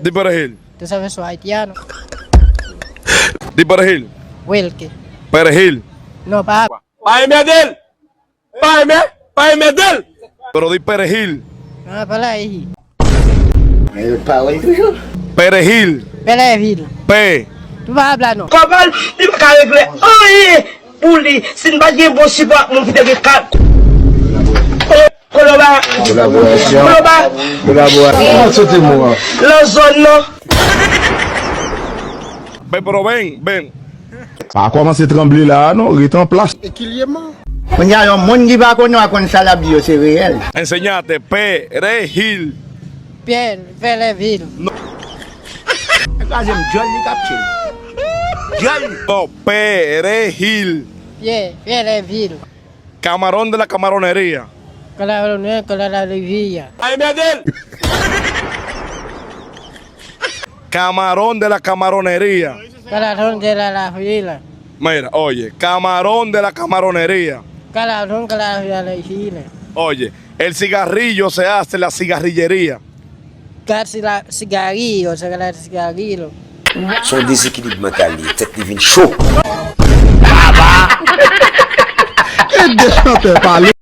Di perejil. Tú sabes, soy haitiano. Di perejil. Wilkie. Perejil. No, papá. Pai Medel! Pai Medel! Pero di perejil. No, para ahí. Perejil. Belleville. P. Tú vas a hablar, no. Kamal, di ba ka regle? Oye, puli, sin ba gen bo si ba moun ki dege kat. Koloba. Koloba. Lo zon no. Ven, pero ven. A komanse trembler la, non? Rete en plas. Mwen ya yon moun di ba konon akon salab yo, se reyel. Enseñate. Perejil. Bien, Belleville. Kazem jol li kapche. Jol. No, perejil. Bien, Belleville. Camarón de la camaronería. Con la revilla. Pai Medel! Camarón de la camaronería. Calarón de la fila. Mira, oye, camarón de la camaronería. Calarón de la fila. Oye, el cigarrillo se hace en la cigarrillería. Casi la cigarrillo, se la cigarrillo. Son déséquilibre mental, tête divine chaud. E de chante pale.